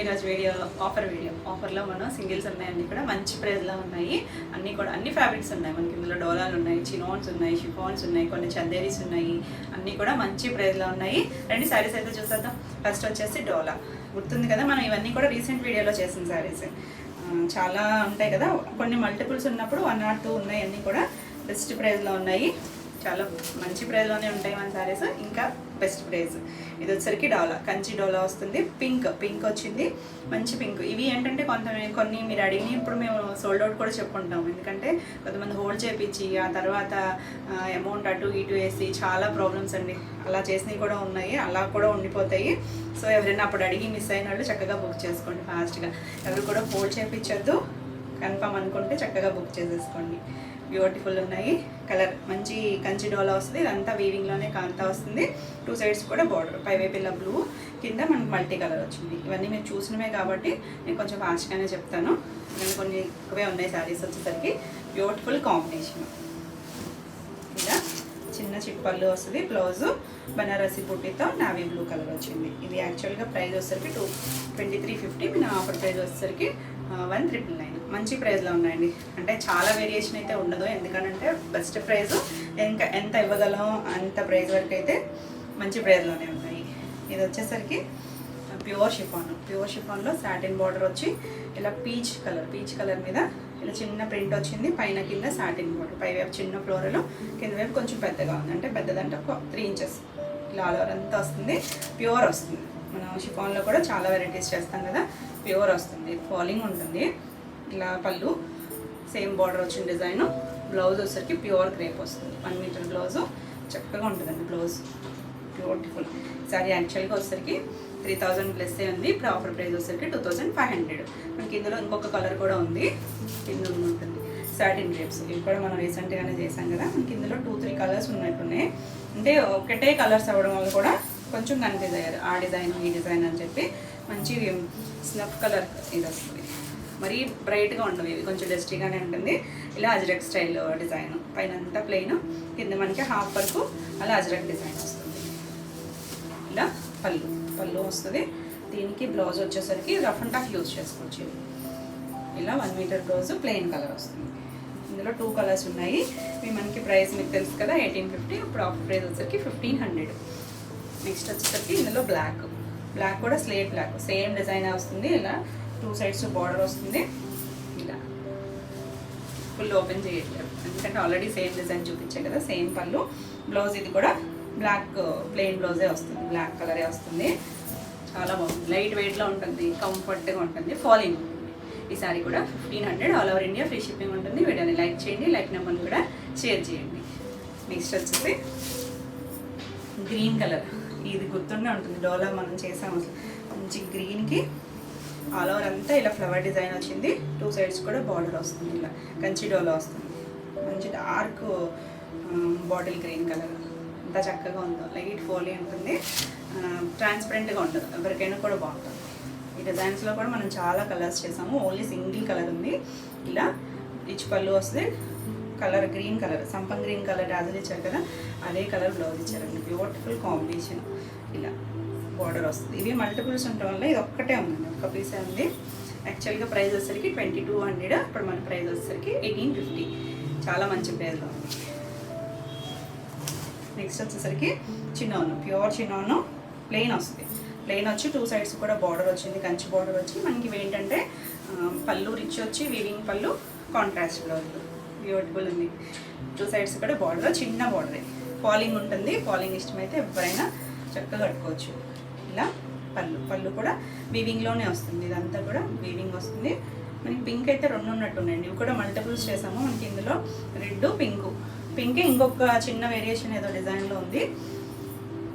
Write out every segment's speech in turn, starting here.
ఈరోజు ఆఫర్లో మనం సింగిల్స్ ఉన్నాయి, అన్నీ కూడా మంచి ప్రైస్లో ఉన్నాయి. అన్ని ఫ్యాబ్రిక్స్ ఉన్నాయి మనకి. ఇందులో డోలాలు ఉన్నాయి, చినోన్స్ ఉన్నాయి, షిఫాన్స్ ఉన్నాయి, కొన్ని చందేరీస్ ఉన్నాయి. అన్నీ కూడా మంచి ప్రైస్లో ఉన్నాయి. రెండు శారీస్ అయితే చూసేద్దాం. ఫస్ట్ వచ్చేసి డోలా. గుర్తుంది కదా, మనం ఇవన్నీ కూడా రీసెంట్ వీడియోలో చేసిన శారీస్. చాలా ఉంటాయి కదా, కొన్ని మల్టిపుల్స్ ఉన్నప్పుడు 1 or 2 ఉన్నాయి. అన్నీ కూడా బెస్ట్ ప్రైస్లో ఉన్నాయి. చాలా మంచి ప్రైస్లోనే ఉంటాయి మన శారీస్. ఇంకా బెస్ట్ ప్రైస్. ఇది వచ్చేసరికి డోలా, కంచి డోలా వస్తుంది. పింక్ వచ్చింది, మంచి పింక్. ఇవి ఏంటంటే కొన్ని మీరు అడిగిన ఇప్పుడు మేము సోల్డ్ అవుట్ కూడా చెప్పుకుంటాం. ఎందుకంటే కొంతమంది హోల్డ్ చేయించి ఆ తర్వాత అమౌంట్ అటు ఇటు వేసి చాలా ప్రాబ్లమ్స్ అండి. అలా చేసినవి కూడా ఉన్నాయి, అలా కూడా ఉండిపోతాయి. సో ఎవరైనా అప్పుడు అడిగి మిస్ అయిన వాళ్ళు చక్కగా బుక్ చేసుకోండి ఫాస్ట్గా. ఎవరు కూడా హోల్డ్ చేయించొద్దు, కన్ఫర్మ్ అనుకుంటే చక్కగా బుక్ చేసేసుకోండి. బ్యూటిఫుల్ ఉన్నాయి. కలర్ మంచి కంచి డోలా వస్తుంది. ఇదంతా వీవింగ్లోనే కాంతా వస్తుంది. 2 sides కూడా బార్డర్, పైవైపు ఇలా బ్లూ, కింద మనకు మల్టీ కలర్ వచ్చింది. ఇవన్నీ మీరు చూసినవే కాబట్టి నేను కొంచెం ఫాస్ట్గానే చెప్తాను. కొన్ని ఎక్కువే ఉన్నాయి శారీస్ వచ్చేసరికి. Beautiful combination. ఇలా చిన్న చిప్పళ్ళు వస్తుంది. బ్లౌజు బనారసి బుట్టితో నావీ బ్లూ కలర్ వచ్చింది. ఇది యాక్చువల్గా ప్రైస్ వచ్చేసరికి 2350. మన ఆఫర్ ప్రైస్ వచ్చేసరికి 1999. మంచి ప్రైస్లో ఉన్నాయండి. అంటే చాలా వేరియేషన్ అయితే ఉండదు, ఎందుకంటే బెస్ట్ ప్రైస్. ఇంకా ఎంత ఇవ్వగలం అంత ప్రైస్ వరకు అయితే మంచి ప్రైస్లోనే ఉన్నాయి. ఇది వచ్చేసరికి ప్యూర్ షిఫాన్లో సాటిన్ బార్డర్ వచ్చి ఇలా పీచ్ కలర్ మీద ఇలా చిన్న ప్రింట్ వచ్చింది. పైన కింద సాటిన్ బార్డర్, పైవైపు చిన్న ఫ్లోరల్, కింద వైపు కొంచెం పెద్దగా ఉంది. అంటే పెద్దదంటే ఒక 3 inches ఇలా ఆల్ ఓవర్ అంతా వస్తుంది. ప్యూర్ వస్తుంది. మనం షిఫాన్లో కూడా చాలా వెరైటీస్ చేస్తాం కదా, ప్యూర్ వస్తుంది. ఫాలింగ్ ఉంటుంది. ఇలా పళ్ళు సేమ్ బార్డర్ వచ్చిన డిజైన్. బ్లౌజ్ వచ్చేసరికి ప్యూర్ క్రేప్ వస్తుంది. 1 meter బ్లౌజు. చక్కగా ఉంటుందండి బ్లౌజ్. Beautiful sorry. యాక్చువల్గా వచ్చేసరికి 3000 ప్లస్ ఉంది. ఇప్పుడు ఆఫర్ ప్రైస్ వచ్చేసరికి 2500. మనకి ఇందులో ఇంకొక కలర్ కూడా ఉంది, కింద ఉంటుంది. Satin drapes. ఇవి కూడా మనం రీసెంట్గానే చేసాం కదా. మనకి ఇందులో 2-3 కలర్స్ ఉన్నట్టున్నాయి. అంటే ఒకటే కలర్స్ అవ్వడం వల్ల కూడా కొంచెం కన్ఫ్యూజ్ అయ్యారు. ఆ డిజైన్ ఈ డిజైన్ అని చెప్పి. మంచి స్నఫ్ కలర్ ఇది వస్తుంది. మరీ బ్రైట్గా ఉండవు ఇవి, కొంచెం డస్టీగానే ఉంటుంది. ఇలా అజ్రక్ స్టైల్ డిజైన్. పైన అంతా ప్లెయిన్, కింద మనకి హాఫ్ వరకు అలా అజ్రక్ డిజైన్ వస్తుంది. ఇలా పళ్ళు వస్తుంది. దీనికి బ్లౌజ్ వచ్చేసరికి రఫ్ అండ్ టఫ్ యూజ్ చేసుకోవచ్చు. ఇలా 1 meter బ్లౌజ్ ప్లెయిన్ కలర్ వస్తుంది. ఇందులో 2 కలర్స్ ఉన్నాయి. ఇవి మనకి ప్రైస్ మీకు తెలుసు కదా, 1850. ఇప్పుడు ఆఫర్ ప్రైస్ వచ్చేసరికి 1500. నెక్స్ట్ వచ్చేసరికి ఇందులో బ్లాక్ కూడా స్లేట్ బ్లాక్, సేమ్ డిజైన్ వస్తుంది. ఇలా 2 sides బార్డర్ వస్తుంది. ఇలా ఫుల్ ఓపెన్ చేయట్లేదు, ఎందుకంటే ఆల్రెడీ సేమ్ డిజైన్ చూపించే కదా. సేమ్ పళ్ళు. బ్లౌజ్ ఇది కూడా బ్లాక్ ప్లెయిన్ బ్లౌజే వస్తుంది, బ్లాక్ కలరే వస్తుంది. చాలా బాగుంది. లైట్ వెయిట్లో ఉంటుంది, కంఫర్ట్గా ఉంటుంది, ఫాలింగ్ ఉంటుంది. ఈ సారీ కూడా 1500. All over India free shipping ఉంటుంది. వీడియోని లైక్ చేయండి, లైక్ నెంబర్ని కూడా షేర్ చేయండి. నెక్స్ట్ వచ్చేసి గ్రీన్ కలర్. ఇది గుర్తుండే ఉంటుంది, డోలా మనం చేసాము. మంచి గ్రీన్కి ఆల్ ఓవర్ అంతా ఇలా ఫ్లవర్ డిజైన్ వచ్చింది. 2 sides కూడా బార్డర్ వస్తుంది. ఇలా కంచి డోలా వస్తుంది. మంచి డార్క్ బాటిల్ గ్రీన్ కలర్. ఎంత చక్కగా ఉందో. లైట్ ఫోలీ ఉంటుంది, ట్రాన్స్పరెంట్గా ఉంటుంది. ఎవరికైనా కూడా బాగుంటుంది. ఈ డిజైన్స్లో కూడా మనం చాలా కలర్స్ చేసాము. ఓన్లీ సింగిల్ కలర్ ఉంది. ఇలా రిచ్ పళ్ళు వస్తుంది. కలర్ గ్రీన్ కలర్, సంపంగ్ గ్రీన్ కలర్ యాజలు ఇచ్చారు కదా, అదే కలర్ బ్లౌజ్ ఇచ్చారండి. Beautiful combination. ఇలా బార్డర్ వస్తుంది. ఇవి మల్టిపుల్స్ ఉండటం వల్ల ఇది ఒక్కటే ఉందండి, ఒక్క పీసే ఉంది. యాక్చువల్గా ప్రైస్ వచ్చేసరికి 2200. ఇప్పుడు మన ప్రైస్ వచ్చేసరికి 1850. చాలా మంచి ప్రైస్లో ఉంది. నెక్స్ట్ వచ్చేసరికి చిన్నోను, ప్యూర్ చిన్నోను ప్లెయిన్ వస్తుంది. ప్లెయిన్ వచ్చి 2 sides కూడా బార్డర్ వచ్చింది, కంచి బార్డర్ వచ్చి. మనకి ఇవి ఏంటంటే పళ్ళు రిచ్ వచ్చి వీవింగ్ పళ్ళు, కాంట్రాస్ట్ బ్లౌజ్. బ్యూటిఫుల్ ఉంది. 2 sides కూడా బార్డర్, చిన్న బార్డరే. ఫాలింగ్ ఉంటుంది. ఫాలింగ్ ఇష్టమైతే ఎవరైనా చక్కగా కట్టుకోవచ్చు. ఇలా పళ్ళు కూడా వీవింగ్లోనే వస్తుంది. ఇదంతా కూడా వీవింగ్ వస్తుంది. మనకి పింక్ అయితే 2 ఉన్నట్టున్నాయండి. ఇవి కూడా మల్టిపుల్స్ చేసాము. మనకి ఇందులో రెడ్, పింక్ ఇంకొక చిన్న వేరియేషన్ ఏదో డిజైన్లో ఉంది.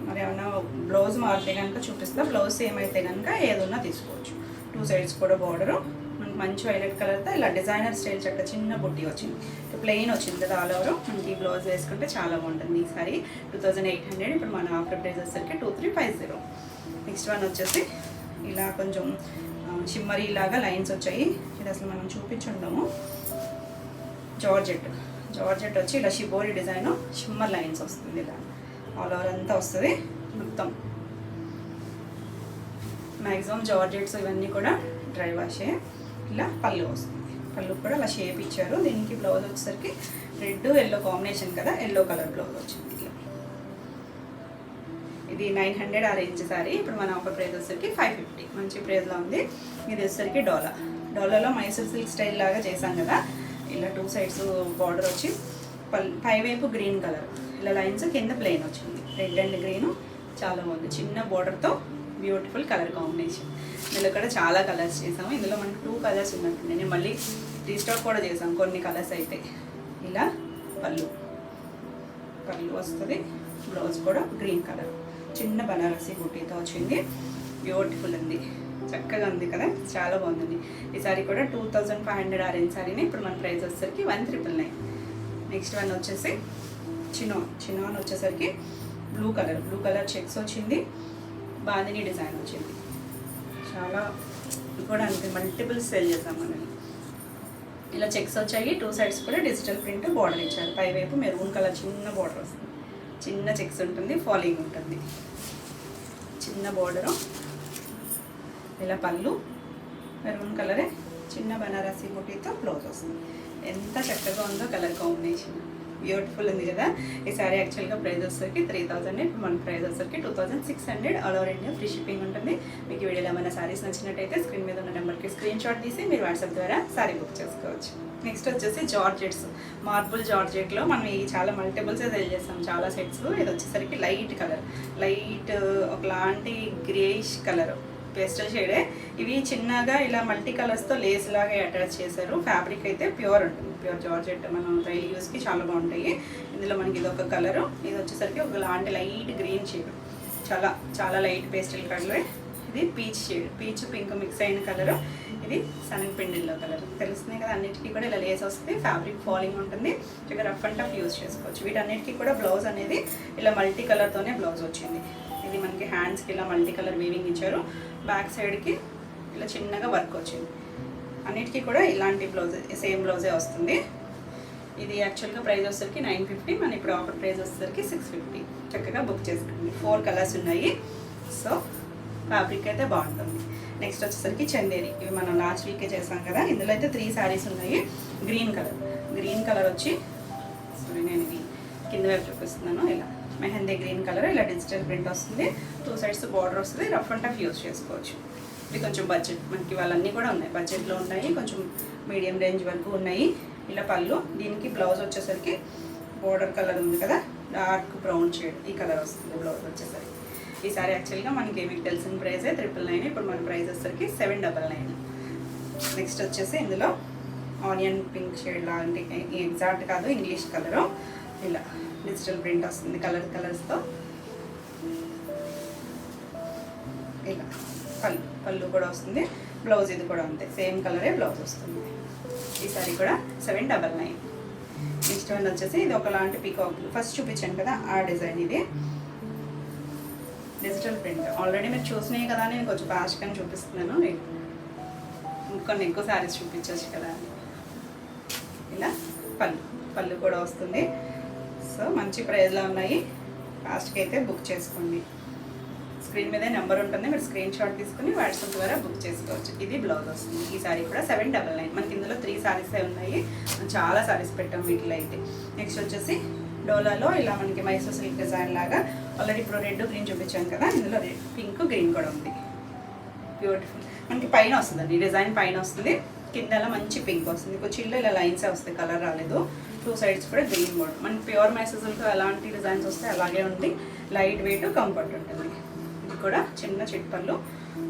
మరి ఏమన్నా బ్లౌజ్ మారితే కనుక చూపిస్తా. బ్లౌజ్ సేమ్ అయితే కనుక ఏదన్నా తీసుకోవచ్చు. 2 sides కూడా బార్డరు. మనకి మంచి వైలెట్ కలర్తో ఇలా డిజైనర్ స్టైల్ చక్క చిన్న బుట్టి వచ్చింది. ప్లెయిన్ వచ్చింది కదా ఆల్ ఓవర్. మనకి బ్లౌజ్ వేసుకుంటే చాలా బాగుంటుంది. ఈ సారీ 2800. ఇప్పుడు మన ఆఫర్ ప్రైస్ వచ్చేసరికి 2350. నెక్స్ట్ వన్ వచ్చేసి ఇలా కొంచెం షిమ్మరీ లాగా లైన్స్ వచ్చాయి. ఇది అసలు మనం చూపించుంటాము. జార్జెట్ వచ్చి ఇలా షిబోరి డిజైన్, షిమ్మర్ లైన్స్ వస్తుంది. ఇలా ఆల్ ఓవర్ అంతా వస్తుంది మొత్తం. మ్యాక్సిమం జార్జెట్స్ ఇవన్నీ కూడా డ్రై వాషే. ఇలా పళ్ళు వస్తుంది, పళ్ళు కూడా అలా షేప్ ఇచ్చారు. దీనికి బ్లౌజ్ వచ్చేసరికి రెడ్ ఎల్లో కాంబినేషన్ కదా, ఎల్లో కలర్ బ్లౌజ్ వచ్చింది. ఇలా ఇది 900 ఆ రేంజ్ సారీ. ఇప్పుడు మన ఆఫర్ ప్రైస్ వచ్చేసరికి 550, మంచి ప్రైస్లో ఉంది. ఇది వచ్చేసరికి డోలాలో మైసూర్ సిల్క్ స్టైల్ లాగా చేశాం కదా. ఇలా 2 సైడ్స్ బార్డర్ వచ్చి పైవైపు గ్రీన్ కలర్ ఇలా లైన్స్, కింద ప్లెయిన్ వచ్చింది. రెడ్ అండ్ గ్రీన్ చాలా బాగుంది. చిన్న బార్డర్తో బ్యూటిఫుల్ కలర్ కాంబినేషన్. ఇందులో కూడా చాలా కలర్స్ చేసాము. ఇందులో మనకు 2 కలర్స్ ఉన్నట్టుంది. నేను మళ్ళీ రీస్టాక్ కూడా చేసాం కొన్ని కలర్స్ అయితే. ఇలా పళ్ళు వస్తుంది. బ్లౌజ్ కూడా గ్రీన్ కలర్, చిన్న బనారసి బూటీతో వచ్చింది. బ్యూటిఫుల్ ఉంది, చక్కగా ఉంది కదా, చాలా బాగుంది. ఈ సారీ కూడా 2500 ఆ రేంజ్ సారీని. ఇప్పుడు మన ప్రైస్ వచ్చేసరికి 1999. నెక్స్ట్ వన్ వచ్చేసి చిన్నోన్ వచ్చేసరికి బ్లూ కలర్ చెక్స్ వచ్చింది. బాందిని డిజైన్ వచ్చింది. చాలా కూడా అంతే, మల్టిపుల్ సెల్ చేద్దాం మనం. ఇలా చెక్స్ వచ్చాయి. 2 సైడ్స్ కూడా డిజిటల్ ప్రింట్ బార్డర్ ఇచ్చారు. పైవైపు మెరూన్ కలర్ చిన్న బార్డర్ వస్తుంది. చిన్న చెక్స్ ఉంటుంది, ఫాలింగ్ ఉంటుంది. చిన్న బార్డరు. ఇలా పళ్ళు మెరూన్ కలరే, చిన్న బనారసి బుటీతో బ్లౌజ్ వస్తుంది. ఎంత చక్కగా ఉందో కలర్ కాంబినేషన్, బ్యూటిఫుల్ ఉంది కదా. ఈ సారీ యాక్చువల్గా ప్రైస్ వచ్చేసరికి 3000. ఇప్పుడు మన ప్రైస్ వచ్చేసరికి 2600. All over India free shipping ఉంటుంది. మీకు వీడియోలో ఏమైనా సారీస్ నచ్చినట్టయితే స్క్రీన్ మీద ఉన్న నెంబర్కి స్క్రీన్ షాట్ తీసి మీరు వాట్సాప్ ద్వారా సారీ బుక్ చేసుకోవచ్చు. నెక్స్ట్ వచ్చేసి జార్జెట్స్, మార్బుల్ జార్జెట్లో మనం ఈ చాలా మల్టిపుల్సే సేల్ చేస్తాం, చాలా సెట్స్. ఇది వచ్చేసరికి లైట్ కలర్, లైట్ ఒకలాంటి గ్రేయిష్ కలర్, పేస్టల్ షేడే. ఇవి చిన్నగా ఇలా మల్టీ కలర్స్తో లేస్ లాగా అటాచ్ చేశారు. ఫ్యాబ్రిక్ అయితే ప్యూర్ ఉంటుంది, ప్యూర్ జార్జెట్. మనం డైలీ యూస్కి చాలా బాగుంటాయి. ఇందులో మనకి ఇది ఒక కలరు, ఇది వచ్చేసరికి ఒకలాంటి లైట్ గ్రీన్ షేడ్, చాలా లైట్ పేస్టల్ కలర్. ఇది peach shade, peach pink mix అయిన కలరు. ఇది శనగపిండిల్లో కలర్. తెలుస్తుంది కదా, అన్నిటికీ కూడా ఇలా లేస్ వస్తుంది. ఫ్యాబ్రిక్ ఫాలింగ్ ఉంటుంది, చక్కగా రఫ్ అండ్ టఫ్ యూజ్ చేసుకోవచ్చు. వీటన్నిటికీ కూడా బ్లౌజ్ అనేది ఇలా మల్టీ కలర్తోనే బ్లౌజ్ వచ్చింది. ఇది మనకి హ్యాండ్స్కి ఇలా మల్టీ కలర్ వీవింగ్ ఇచ్చారు. బ్యాక్ సైడ్కి ఇలా చిన్నగా వర్క్ వచ్చింది. అన్నిటికీ కూడా ఇలాంటి బ్లౌజ్, సేమ్ బ్లౌజే వస్తుంది. ఇది యాక్చువల్గా ప్రైస్ వచ్చేసరికి 950. మన ఇప్పుడు ఆఫర్ ప్రైస్ వచ్చేసరికి 650. చక్కగా బుక్ చేసుకోండి. 4 కలర్స్ ఉన్నాయి. సో ఫ్యాబ్రిక్ అయితే బాగుంటుంది. నెక్స్ట్ వచ్చేసరికి చందేరి, ఇవి మనం లాస్ట్ వీకే చేసాం కదా. ఇందులో అయితే 3 శారీస్ ఉన్నాయి. గ్రీన్ కలర్ వచ్చి, సారీ నేను ఇది కింద వైపు చూపిస్తున్నాను. ఇలా మెహందీ గ్రీన్ కలర్, ఇలా డిజిటల్ ప్రింట్ వస్తుంది. 2 సైడ్స్ బార్డర్ వస్తుంది. రఫ్ అండ్ టఫ్ యూజ్ చేసుకోవచ్చు. ఇది కొంచెం బడ్జెట్, మనకి వాళ్ళన్నీ కూడా ఉన్నాయి, బడ్జెట్లో ఉన్నాయి, కొంచెం మీడియం రేంజ్ వరకు ఉన్నాయి. ఇలా పళ్ళు, దీనికి బ్లౌజ్ వచ్చేసరికి బోర్డర్ కలర్ ఉంది కదా, డార్క్ బ్రౌన్ షేడ్, ఈ కలర్ వస్తుంది బ్లౌజ్ వచ్చేసరికి. ఈ సారీ యాక్చువల్గా మనకి మీకు తెలిసిన ప్రైజే 999. ఇప్పుడు మన ప్రైస్ వచ్చేసరికి 799. నెక్స్ట్ వచ్చేసి ఇందులో ఆనియన్ పింక్ షేడ్ లాంటి, ఎగ్జాక్ట్ కాదు, ఇంగ్లీష్ కలరు. ఇలా డిజిటల్ ప్రింట్ వస్తుంది కలర్స్తో. ఇలా పళ్ళు కూడా వస్తుంది. బ్లౌజ్ ఇది కూడా అంతే, సేమ్ కలరే బ్లౌజ్ వస్తుంది. ఈ సారీ కూడా 799. నెక్స్ట్ వన్ వచ్చేసి ఇది ఒకలాంటి పీకాక్, ఫస్ట్ చూపించాను కదా ఆ డిజైన్. ఇది డిజిటల్ ప్రింట్ ఆల్రెడీ మీరు చూసినాయి కదా, నేను కొంచెం ఫాస్ట్గా చూపిస్తున్నాను. ఇంకొన్ని ఎక్కువ శారీస్ చూపించవచ్చు కదా. ఇలా పళ్ళు కూడా వస్తుంది. సో మంచి ప్రైస్లో ఉన్నాయి. ఫాస్ట్గా అయితే బుక్ చేసుకోండి. స్క్రీన్ మీద నెంబర్ ఉంటుంది, మీరు స్క్రీన్ షాట్ తీసుకుని వాట్సాప్ ద్వారా బుక్ చేసుకోవచ్చు. ఇది బ్లౌజ్ వస్తుంది. ఈ సారీ కూడా 799. మనకి ఇందులో 3 శారీసే ఉన్నాయి. చాలా శారీస్ పెట్టాం వీటిలో అయితే. నెక్స్ట్ వచ్చేసి డోలాలో ఇలా మనకి మైసూర్ సిల్క్ డిజైన్ లాగా, ఆల్రెడీ ఇప్పుడు రెడ్ గ్రీన్ చూపించాను కదా, ఇందులో పింక్ గ్రీన్ కూడా ఉంది. బ్యూటిఫుల్. మనకి పైన వస్తుందండి, డిజైన్ పైన వస్తుంది, కింద మంచి పింక్ వస్తుంది. కొంచెం ఇలా లైన్సే వస్తాయి, కలర్ రాలేదు. 2 సైడ్స్ కూడా గ్రీన్ బోర్డ్. మనకి ప్యూర్ మైసూర్ సిల్క్ ఎలాంటి డిజైన్స్ వస్తాయి అలాగే ఉంది. లైట్ వెయిట్, కంఫర్ట్ ఉంటుంది. ఇది కూడా చిన్న చిట్పళ్ళు,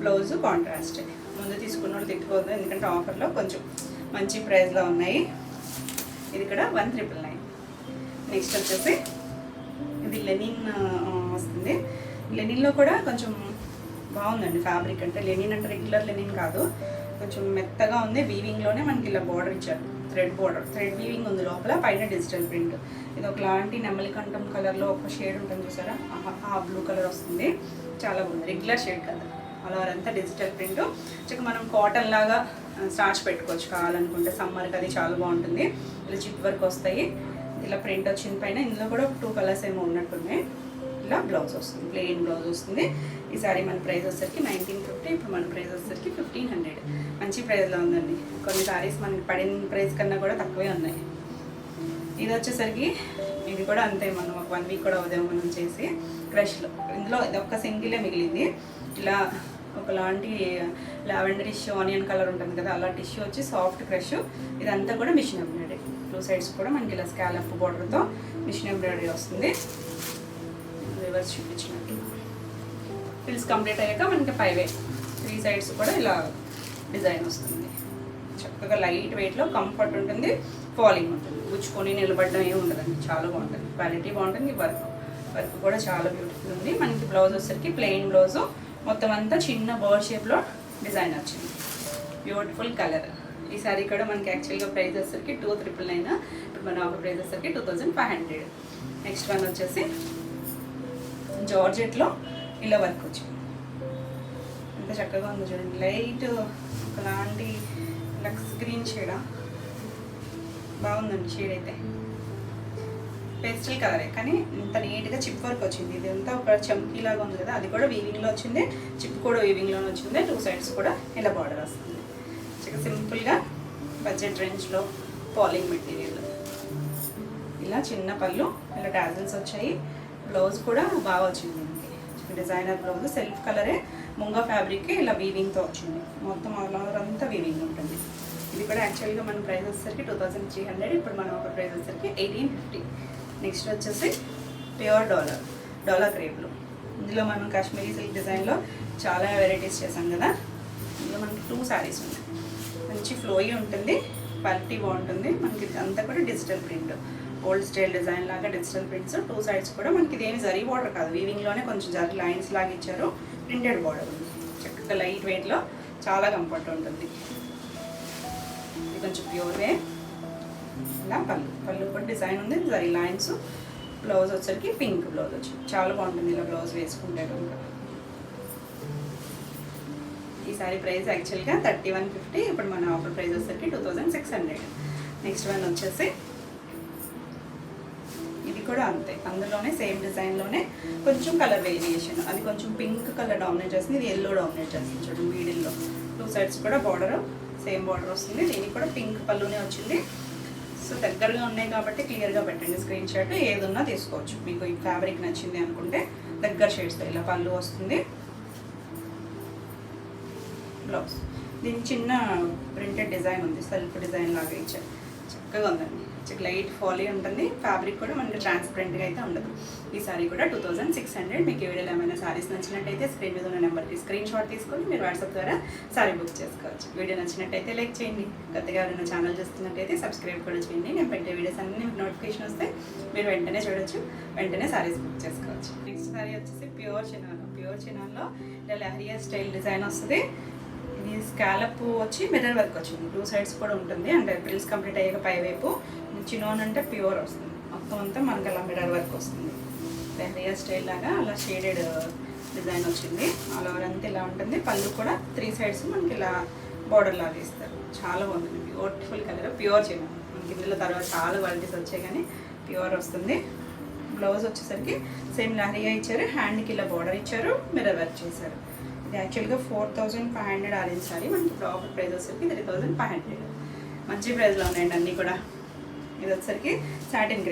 బ్లౌజ్ కాంట్రాస్ట్. ముందు తీసుకున్న వాళ్ళు తిట్టుకోవద్దు, ఎందుకంటే ఆఫర్లో కొంచెం మంచి ప్రైస్లో ఉన్నాయి. ఇది కూడా 1999. నెక్స్ట్ వచ్చేసి ఇది లెనిన్ వస్తుంది. లెనిన్లో కూడా కొంచెం బాగుందండి ఫ్యాబ్రిక్. అంటే లెనిన్ అంటే రెగ్యులర్ లెనిన్ కాదు, కొంచెం మెత్తగా ఉంది. వీవింగ్లోనే మనకి ఇలా బార్డర్ ఇచ్చారు, థ్రెడ్ వీవింగ్ ఉంది లోపల, పైన డిజిటల్ ప్రింట్. ఇది ఒకలాంటి నెమలికంఠం కలర్లో ఒక షేడ్ ఉంటుంది చూసారా, ఆ బ్లూ కలర్ వస్తుంది. చాలా బాగుంది, రెగ్యులర్ షేడ్ కదా. అలా అంతా డిజిటల్ ప్రింట్. చక్కగా మనం కాటన్ లాగా స్టార్చ్ పెట్టుకోవచ్చు కావాలనుకుంటే. సమ్మర్కి అది చాలా బాగుంటుంది. ఇలా చిప్ వర్క్ వస్తాయి. ఇలా ప్రింట్ వచ్చిన పైన ఇందులో కూడా 2 కలర్స్ ఏమో ఉన్నట్టున్నాయి. ఇలా బ్లౌజ్ వస్తుంది, ప్లెయిన్ బ్లౌజ్ వస్తుంది. ఈ సారీ మన ప్రైస్ వచ్చేసరికి 1950. ఇప్పుడు మన ప్రైస్ వచ్చేసరికి 1500. మంచి ప్రైస్లో ఉందండి. కొన్ని సారీస్ మనకి పడిన ప్రైస్ కన్నా కూడా తక్కువే ఉన్నాయి. ఇది వచ్చేసరికి ఇది కూడా అంతే, మనం ఒక 1 వీక్ కూడా ఉదయం మనం చేసి క్రష్లో, ఇందులో ఇది ఒక్క సింగిలే మిగిలింది. ఇలా ఒకలాంటి లావెండరిష్ ఆనియన్ కలర్ ఉంటుంది కదా, అలా టిష్యూ వచ్చి సాఫ్ట్ క్రష్. ఇదంతా కూడా మిషన్ ఎంబ్రాయిడరీ. 2 సైడ్స్ కూడా మనకి ఇలా స్కాలప్ బోర్డర్తో మిషన్ ఎంబ్రాయిడరీ వస్తుంది. రివర్స్ చూపించినట్టు ఫిల్స్ కంప్లీట్ అయ్యాక మనకి 3 సైడ్స్ కూడా ఇలా డిజైన్ వస్తుంది. చక్కగా లైట్ వెయిట్లో కంఫర్ట్ ఉంటుంది, ఫాలింగ్ ఉంటుంది, గుచ్చుకొని నిలబడడం ఏమి ఉండదండి. చాలా బాగుంటుంది, క్వాలిటీ బాగుంటుంది. వర్క్ కూడా చాలా బ్యూటిఫుల్ ఉంది. మనకి బ్లౌజ్ వచ్చేసరికి ప్లెయిన్ బ్లౌజు, మొత్తం అంతా చిన్న బర్డ్ షేప్లో డిజైన్ వచ్చింది. Beautiful colour. ఈ సారీ కూడా మనకి యాక్చువల్గా ప్రైస్ వచ్చేసరికి 2999. ఇప్పుడు మన ఆఫర్ ప్రైస్ వచ్చేసరికి 2500. నెక్స్ట్ వన్ వచ్చేసి జార్జెట్లో ఇలా వర్క్ వచ్చింది. ఎంత చక్కగా ఉందో చూడండి. లైట్ ఒకలాంటి లక్స్ గ్రీన్ షేడా, బాగుందండి షేడ్ అయితే. పేస్టల్ కలరే కానీ ఇంత నీట్గా చిప్ వర్క్ వచ్చింది. ఇది అంతా ఒక చంకీ లాగా ఉంది కదా, అది కూడా వీవింగ్లో వచ్చింది. చిప్ కూడా వీవింగ్లోనే వచ్చింది. 2 సైడ్స్ కూడా ఇలా బార్డర్ వస్తుంది. సింపుల్గా బడ్జెట్ రేంజ్లో పాలింగ్ మెటీరియల్. ఇలా చిన్న పళ్ళు, ఇలా టాజల్స్ వచ్చాయి. బ్లౌజ్ కూడా బాగా వచ్చింది మనకి, డిజైనర్ బ్లౌజ్. సెల్ఫ్ కలరే ముంగా ఫ్యాబ్రిక్ ఇలా వీవింగ్తో వచ్చింది. మొత్తం ఆల్ ఓవర్ అంతా వీవింగ్ ఉంటుంది. ఇది కూడా యాక్చువల్గా మన ప్రైస్ వచ్చేసరికి 2300. ఇప్పుడు మన ఒక ప్రైస్ వచ్చేసరికి 1850. నెక్స్ట్ వచ్చేసి ప్యూర్ డాలర్ క్రేప్లు. ఇందులో మనం కాశ్మీరీ సిల్క్ డిజైన్లో చాలా వెరైటీస్ చేసాం కదా. ఇందులో మనకి 2 సారీస్ ఉన్నాయి. మంచి ఫ్లోయి ఉంటుంది, క్వాలిటీ బాగుంటుంది. మనకి అంతా కూడా digital print, old style design లాగా డిజిటల్ ప్రింట్స్. 2 సైడ్స్ కూడా మనకి ఇదేమి జరీ బార్డర్ కాదు, వీవింగ్లోనే కొంచెం జరీ లైన్స్ లాగా ఇచ్చారు. ప్రింటెడ్ బార్డర్ ఉంది. చక్కగా లైట్ వెయిట్లో చాలా కంఫర్ట్ ఉంటుంది. ఇది కొంచెం ప్యూర్వే. ఇలా పళ్ళు కూడా డిజైన్ ఉంది, జరీ లైన్స్. బ్లౌజ్ వచ్చరికి పింక్ బ్లౌజ్ వచ్చింది. చాలా బాగుంటుంది ఇలా బ్లౌజ్ వేసుకుంటే కనుక. ఈ సారీ ప్రైస్ యాక్చువల్గా 3150. ఇప్పుడు మన ఆఫర్ ప్రైస్ వచ్చేసరికి 2600. నెక్స్ట్ వన్ వచ్చేసి ఇది కూడా అంతే, అందులోనే సేమ్ డిజైన్లోనే కొంచెం కలర్ వేరియేషన్. అది కొంచెం పింక్ కలర్ డామినేట్ చేస్తుంది, ఇది ఎల్లో డామినేట్ చేస్తుంది. చూడండి మిడిల్లో 2 సైడ్స్ కూడా బార్డర్ సేమ్ బార్డర్ వస్తుంది. దీనికి కూడా పింక్ పళ్ళునే వచ్చింది. సో దగ్గరగా ఉన్నాయి కాబట్టి క్లియర్గా పెట్టండి స్క్రీన్ షాట్. ఏదున్నా తీసుకోవచ్చు. మీకు ఈ ఫ్యాబ్రిక్ నచ్చింది అనుకుంటే దగ్గర షేడ్స్తో ఇలా పళ్ళు వస్తుంది. బ్లౌజ్ దీనికి చిన్న ప్రింటెడ్ డిజైన్ ఉంది, సెల్ఫ్ డిజైన్ లాగా ఇచ్చారు. చక్కగా ఉందండి. లైట్ ఫాలీ ఉంటుంది. ఫ్యాబ్రిక్ కూడా మనకి ట్రాన్స్పరెంట్గా అయితే ఉండదు. ఈ సారీ కూడా 2600. మీకు ఈ వీడియోలో ఏమైనా సారీస్ నచ్చినట్టయితే స్క్రీన్ మీద ఉన్న నెంబర్కి స్క్రీన్ షాట్ తీసుకొని మీరు వాట్సాప్ ద్వారా సారీ బుక్ చేసుకోవచ్చు. వీడియో నచ్చినట్టయితే లైక్ చేయండి. కొత్తగా ఎవరైనా ఛానల్ చూస్తున్నట్టయితే సబ్స్క్రైబ్ కూడా చేయండి. నేను పెట్టే వీడియోస్ అన్నీ మీకు నోటిఫికేషన్ వస్తే మీరు వెంటనే చూడొచ్చు, వెంటనే సారీస్ బుక్ చేసుకోవచ్చు. నెక్స్ట్ సారీ వచ్చేసి ప్యూర్ చినాన్లో ఇలా లహరియా స్టైల్ డిజైన్ వస్తుంది. ఇది స్కాలప్ వచ్చి మిర్రర్ వర్క్ వచ్చింది. 2 సైడ్స్ కూడా ఉంటుంది. అంటే ప్రిల్స్ కంప్లీట్ అయ్యాక పైవైపు చినోన్ అంటే ప్యూర్ వస్తుంది. మొత్తం అంతా మనకి అలా మిర్రర్ వర్క్ వస్తుంది. లహరియా స్టైల్ లాగా అలా షేడెడ్ డిజైన్ వచ్చింది. ఆల్ ఓవర్ అంతా ఇలా ఉంటుంది. పళ్ళు కూడా 3 సైడ్స్ మనకి ఇలా బార్డర్ లాగా ఇస్తారు. చాలా బాగుంటుంది. Beautiful colour, pure chinon. మనకి ఇందులో తర్వాత చాలా క్వాలిటీస్ వచ్చాయి కానీ ప్యూర్ వస్తుంది. బ్లౌజ్ వచ్చేసరికి సేమ్ లహరియా ఇచ్చారు. హ్యాండ్కి ఇలా బార్డర్ ఇచ్చారు, మిర్రర్ వర్క్ చేశారు. ఇది యాక్చువల్గా 4500 ఆరెంజ్ సారీ. మనకి ఇప్పుడు ఆఫర్ ప్రైస్ వచ్చేసరికి 3500. మంచి ప్రైస్లో ఉన్నాయండి అన్నీ కూడా. ఇది వచ్చేసరికి సాటిన్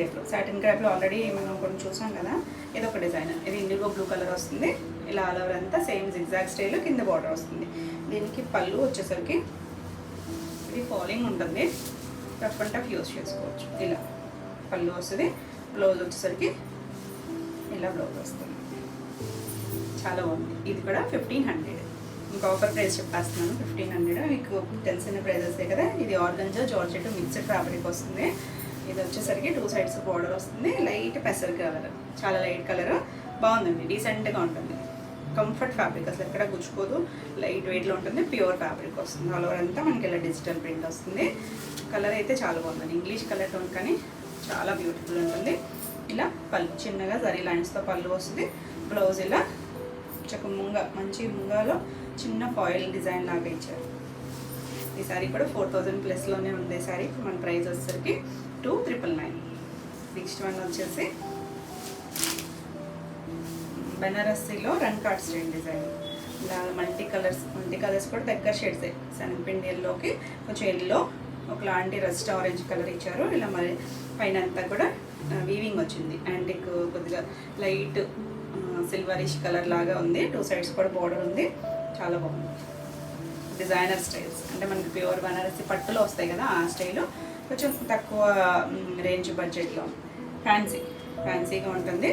క్రేప్లో ఆల్రెడీ మనం కొన్ని చూసాం కదా. ఇది ఒక డిజైన్. ఇది ఇండిగో బ్లూ కలర్ వస్తుంది. ఇలా ఆల్ ఓవర్ అంతా సేమ్ జిగ్జాగ్ స్టైల్ కింద బార్డర్ వస్తుంది. దీనికి పళ్ళు వచ్చేసరికి ఇది ఫాలింగ్ ఉంటుంది, రఫ్ అండ్ టఫ్ యూస్ చేసుకోవచ్చు. ఇలా పళ్ళు వస్తుంది. బ్లౌజ్ వచ్చేసరికి ఇలా బ్లౌజ్ వస్తుంది. చాలా బాగుంది. ఇది కూడా 1500. ఇంకా ఆఫర్ ప్రైస్ చెప్పేస్తున్నాను 1500. మీకు తెలిసిన ప్రైజెసే కదా. ఇది ఆర్గంజా జార్జెట్ మిక్స్డ్ ఫ్యాబ్రిక్ వస్తుంది. ఇది వచ్చేసరికి 2 సైడ్స్ బార్డర్ వస్తుంది. లైట్ పెసర్ కలర్, చాలా లైట్ కలర్, బాగుందండి. డీసెంట్గా ఉంటుంది. కంఫర్ట్ ఫ్యాబ్రిక్, అసలు ఎక్కడ గుచ్చుకోదు. లైట్ వెయిట్లో ఉంటుంది. ప్యూర్ ఫ్యాబ్రిక్ వస్తుంది. ఆల్ ఓవర్ అంతా మనకి ఇలా డిజిటల్ ప్రింట్ వస్తుంది. కలర్ అయితే చాలా బాగుందండి. ఇంగ్లీష్ కలర్ టోన్ కానీ చాలా బ్యూటిఫుల్ ఉంటుంది. ఇలా పళ్ళు చిన్నగా జరీ లైన్స్తో పళ్ళు వస్తుంది. బ్లౌజ్ ఇలా మంచి ముంగాలో చిన్న ఫాయిల్ డిజైన్ లాగా ఇచ్చారు. ఈ సారీ కూడా 4000 ప్లస్లోనే ఉంది. ఈ సారీ మన ప్రైస్ వచ్చేసరికి 2999. నెక్స్ట్ వన్ వచ్చేసి బెనారస్సీలో రన్ కార్డ్ స్టైల్ డిజైన్. ఇలా మల్టీ కలర్స్ కూడా దగ్గర షేడ్సే. శనగపిండి ఎల్లోకి కొంచెం ఎల్లో, ఒకలాంటి రస్ట్ ఆరెంజ్ కలర్ ఇచ్చారు. ఇలా మరి పైన అంతా కూడా వీవింగ్ వచ్చింది. యాంటిక్ కొద్దిగా లైట్ సిల్వరిష్ కలర్ లాగా ఉంది. 2 సైడ్స్ కూడా బోర్డర్ ఉంది. చాలా బాగుంది. డిజైనర్ స్టైల్స్ అంటే మనకి ప్యూర్ బనారసి పట్టులో వస్తాయి కదా, ఆ స్టైలు కొంచెం తక్కువ రేంజ్ బడ్జెట్లో. ఫ్యాన్సీగా ఉంటుంది.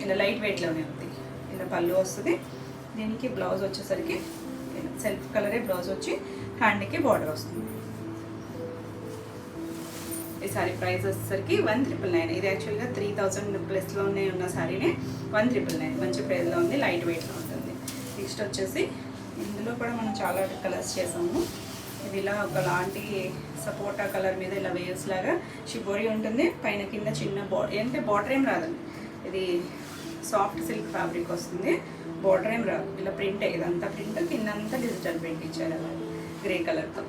ఇలా లైట్ వెయిట్లోనే ఉంది. ఇలా పళ్ళు వస్తుంది. దీనికి బ్లౌజ్ వచ్చేసరికి సెల్ఫ్ కలరే బ్లౌజ్ వచ్చి హ్యాండ్కి బార్డర్ వస్తుంది. ఈ సారీ ప్రైస్ వచ్చేసరికి 1999. ఇది యాక్చువల్గా 3000 ప్లస్లోనే ఉన్న సారీనే 1999. మంచి ప్రైస్లో ఉంది, లైట్ వెయిట్లో ఉంటుంది. నెక్స్ట్ వచ్చేసి ఇందులో కూడా మనం చాలా కలర్స్ చేసాము. ఇది ఇలా ఒకలాంటి సపోటా కలర్ మీద ఇలా వేవ్స్ లాగా షిబోరి ఉంటుంది. పైన కింద చిన్న బార్డర్, అంటే బార్డర్ ఏం రాదండి, ఇది సాఫ్ట్ సిల్క్ ఫ్యాబ్రిక్ వస్తుంది. బార్డర్ ఏం రాదు, ఇలా ప్రింట్, ఇదంతా ప్రింట్, కింద అంతా డిజిటల్ ప్రింట్ ఇచ్చారు అలా గ్రే కలర్తో.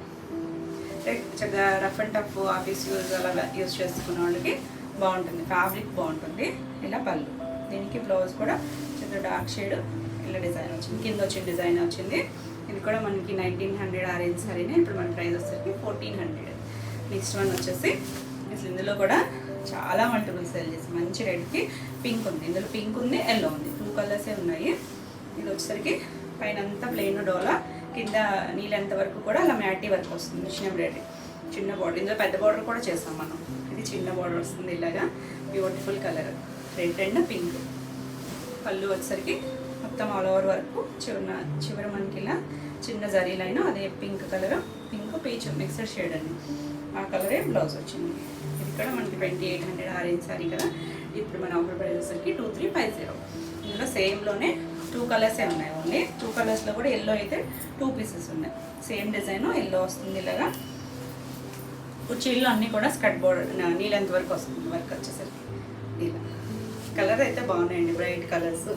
చక్కగా rough and tough office use అలా యూజ్ చేసుకున్న వాళ్ళకి బాగుంటుంది. ఫ్యాబ్రిక్ బాగుంటుంది. ఇలా పళ్ళు, దీనికి బ్లౌజ్ కూడా చక్కగా డార్క్ షేడ్ ఇలా డిజైన్ వచ్చింది. కింద వచ్చిన డిజైన్ వచ్చింది. ఇది కూడా మనకి 1900 ఆ రేంజ్ సారీనే. ఇప్పుడు మన ప్రైస్ వచ్చేసరికి 1400. నెక్స్ట్ వన్ వచ్చేసి అసలు ఇందులో కూడా చాలా మల్టిపుల్ సేల్ చేసి మంచి రెడ్కి పింక్ ఉంది. ఇందులో పింక్ ఉంది, ఎల్లో ఉంది, 2 కలర్సే ఉన్నాయి. ఇది వచ్చేసరికి పైన అంతా ప్లెయిన్ డోలా, కింద నీళ్ళంత వరకు కూడా అలా మ్యాటీ వర్క్ వస్తుంది. మిషన్ ఎంబ్రాయిడరీ, చిన్న బార్డర్. ఇందులో పెద్ద బార్డర్ కూడా చేస్తాం మనం. ఇది చిన్న బార్డర్ వస్తుంది. ఇలాగా beautiful colour red and pink. పళ్ళు వచ్చేసరికి మొత్తం ఆల్ ఓవర్ వరకు చివరి మనకి ఇలా చిన్న జరీ లైన్, అదే pink colour, pink peach mixer shade అండి, ఆ కలరే బ్లౌజ్ వచ్చింది. ఇది కూడా మనకి 2800 ఆ రేంజ్ సారీ కదా. ఇప్పుడు మన ఆఫర్ ప్రైస్ వచ్చేసరికి 2350. ఇందులో సేమ్లోనే 2 కలర్సే ఉన్నాయి. ఓన్లీ 2 కలర్స్లో కూడా ఎల్లో అయితే 2 పీసెస్ ఉన్నాయి. సేమ్ డిజైన్ ఎల్లో వస్తుంది. ఇలాగా కుర్చీల్లో అన్నీ కూడా స్కర్ట్ బోర్డర్ నీళ్ళంత వరకు వస్తుంది. వర్క్ వచ్చేసరికి ఇలా కలర్ అయితే బాగున్నాయండి. బ్రైట్ కలర్స్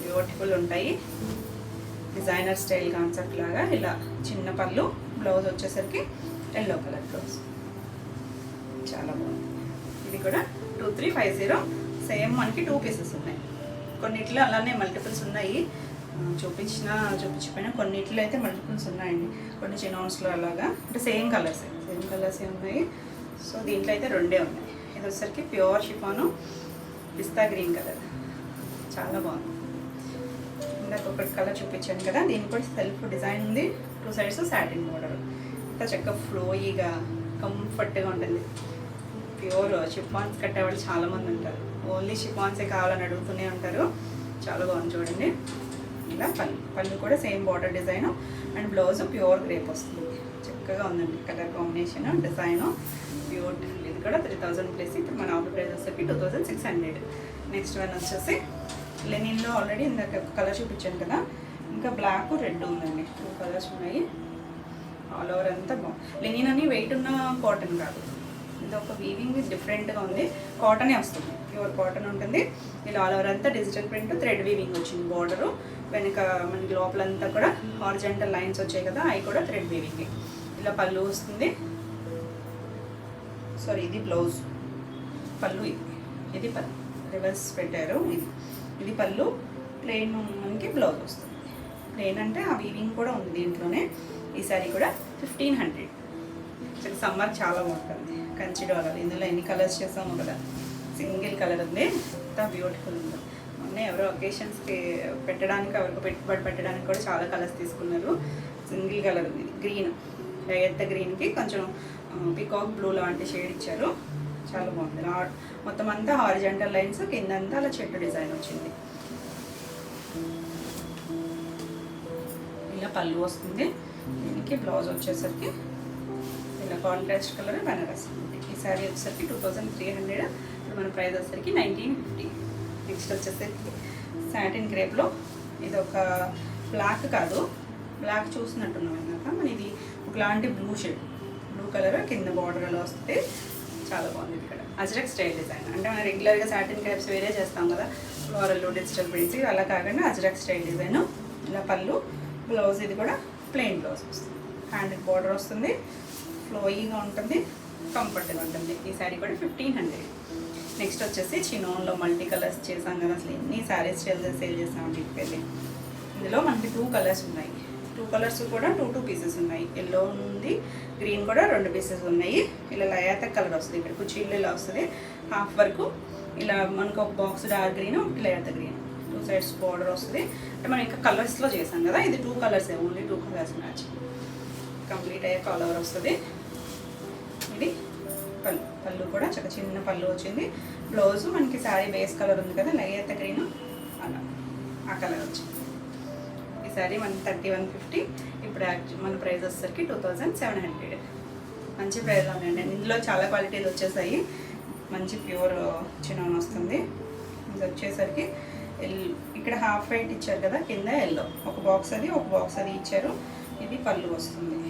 బ్యూటిఫుల్ ఉంటాయి. డిజైనర్ స్టైల్ కాన్సెప్ట్ లాగా ఇలా చిన్న పళ్ళు, బ్లౌజ్ వచ్చేసరికి ఎల్లో కలర్ బ్లౌజ్. చాలా బాగుంది. ఇది కూడా 2350. సేమ్ మనకి 2 పీసెస్ ఉన్నాయి. కొన్నిట్లో అలానే మల్టిపుల్స్ ఉన్నాయి. చూపించిపోయినా కొన్నిట్లో అయితే మల్టిపుల్స్ ఉన్నాయండి. కొన్ని చిన్నోన్స్లో అలాగా, అంటే సేమ్ కలర్సే ఉన్నాయి. సో దీంట్లో అయితే 2 ఉన్నాయి. ఇది వచ్చేసరికి ప్యూర్ షిఫాను పిస్తా గ్రీన్ కలర్, చాలా బాగుంది. ఇందాక ఒకటి కలర్ చూపించాను కదా, దీనికి కూడా సెల్ఫ్ డిజైన్ ఉంది. 2 సైడ్స్ సాటిన్ బోర్డర్. ఇంకా చక్కగా ఫ్లోయీగా కంఫర్ట్గా ఉంటుంది. ప్యూర్ షిఫాన్స్ కట్టేవాళ్ళు చాలామంది ఉంటారు. ఓన్లీ షిఫాన్సే కావాలని అడుగుతూనే ఉంటారు. చాలా బాగుంది చూడండి. ఇలా పళ్ళు కూడా same border design and blouse pure grape వస్తుంది. చక్కగా ఉందండి కలర్ కాంబినేషన్, డిజైన్ బ్యూటిఫుల్. ఇది కూడా 3000 ప్లస్. ఇప్పుడు మన ఆఫర్ ప్రైస్ వచ్చేసి 2600. నెక్స్ట్ వన్ వచ్చేసి లెనిన్లో ఆల్రెడీ ఇందాక కలర్ చూపించాను కదా, ఇంకా బ్లాక్ రెడ్ ఉందండి. 2 కలర్స్ ఉన్నాయి. ఆల్ ఓవర్ అంతా లెనిన్ అని వెయిట్ ఉన్న కాటన్ కాదు, ఇది ఒక వీవింగ్ డిఫరెంట్గా ఉంది. కాటనే వస్తుంది, ప్యూర్ కాటన్ ఉంటుంది. ఇలా ఆల్ ఓవర్ అంతా డిజిటల్ ప్రింట్, థ్రెడ్ వీవింగ్ వచ్చింది. బార్డరు వెనుక మనకి లోపలంతా కూడా హారిజాంటల్ లైన్స్ వచ్చాయి కదా, అవి కూడా థ్రెడ్ వీవింగ్. ఇలా పళ్ళు వస్తుంది. సారీ, ఇది బ్లౌజ్. పళ్ళు ఇది పళ్ళు రివర్స్ పెట్టారు. ఇది పళ్ళు. ప్లెయిన్ మనకి బ్లౌజ్ వస్తుంది. ప్లెయిన్ అంటే ఆ వీవింగ్ కూడా ఉంది దీంట్లోనే. ఈ సారీ కూడా 1500. సమ్మర్ చాలా బాగుంటుంది. కంచి డాలర్. ఇందులో ఎన్ని కలర్స్ చేసాము కదా, సింగిల్ కలర్ ఉంది. ఎంత బ్యూటిఫుల్ ఉంది. మొన్న ఎవరో ఒకేషన్స్కి పెట్టడానికి, ఎవరికి పెట్టుబడి పెట్టడానికి కూడా చాలా కలర్స్ తీసుకున్నారు. సింగిల్ కలర్ ఉంది. గ్రీన్, ఎర్త్ గ్రీన్కి కొంచెం పికాక్ బ్లూ లాంటి షేడ్ ఇచ్చారు. చాలా బాగుంది. మొత్తం అంతా హారిజాంటల్ లైన్స్, కిందంతా అలా చెట్టు డిజైన్ వచ్చింది. ఇలా పళ్ళు వస్తుంది. దీనికి బ్లౌజ్ వచ్చేసరికి ఇలా కాంట్రాస్ట్ కలర్ బనారస్. ఈ సారీ వచ్చేసరికి 2300. ఇప్పుడు మన ప్రైస్ వచ్చేసరికి 1950. నెక్స్ట్ వచ్చేసరికి సాటిన్ క్రేప్లో ఇది ఒక బ్లాక్ కాదు, బ్లాక్ చూసినట్టున్నాం ఇందాక. మన ఇది ఒకలాంటి బ్లూ షేడ్, బ్లూ కలర్ కింద బార్డర్ అలా వస్తుంది. చాలా బాగుంది. ఇక్కడ అజ్రక్ స్టైల్ డిజైన్. అంటే మనం రెగ్యులర్గా సాటిన్ క్రేప్స్ వేరే చేస్తాం కదా, ఫ్లోరల్ డిజిటల్ ప్రింట్స్, అలా కాకుండా అజ్రక్ స్టైల్ డిజైన్. ఇలా పళ్ళు, బ్లౌజ్ ఇది కూడా ప్లెయిన్ బ్లౌజ్ వస్తుంది. హ్యాండ్కి బార్డర్ వస్తుంది. ఫ్లోయీగా ఉంటుంది, కంఫర్ట్గా ఉంటుంది. ఈ శారీ కూడా 1500. నెక్స్ట్ వచ్చేసి చినోన్లో మల్టీ కలర్స్ చేసాం కదా, అసలు ఎన్ని శారీస్ సేల్ చేసామండి వెళ్ళి. ఇందులో మనకి 2 కలర్స్ ఉన్నాయి. 2 కలర్స్ కూడా 2 పీసెస్ ఉన్నాయి. ఎల్లో ఉంది, గ్రీన్ కూడా 2 పీసెస్ ఉన్నాయి. ఇలా లయాత కలర్ వస్తుంది, ఇక్కడ కుచీళ్ళు ఇలా వస్తుంది. హాఫ్ వరకు ఇలా మనకు ఒక బాక్స్ డార్క్ గ్రీన్, ఒకటి లయాత గ్రీన్, 2 సైడ్స్ బార్డర్ వస్తుంది. అంటే మనం ఇంకా కలర్స్లో చేసాం కదా, ఇది 2 colours, only 2 colours match complete అయ్యే కలర్ వస్తుంది. ఇది పళ్ళు కూడా చాలా చిన్న పళ్ళు వచ్చింది. బ్లౌజ్ మనకి శారీ బేస్ కలర్ ఉంది కదా, లైట్ గ్రీన్, అలా ఆ కలర్ వచ్చింది. ఈ శారీ మన 3150. ఇప్పుడు మన ప్రైస్ వచ్చేసరికి 2700. మంచి ప్రైస్లో ఉన్నాయండి. ఇందులో చాలా క్వాలిటీలు వచ్చేసాయి. మంచి ప్యూర్ చిన్నోన్ వస్తుంది. ఇది వచ్చేసరికి ఇక్కడ హాఫ్ వైట్ ఇచ్చారు కదా, కింద ఎల్లో, ఒక బాక్స్ అది ఒక బాక్స్ అది ఇచ్చారు. ఇది పళ్ళు వస్తుంది,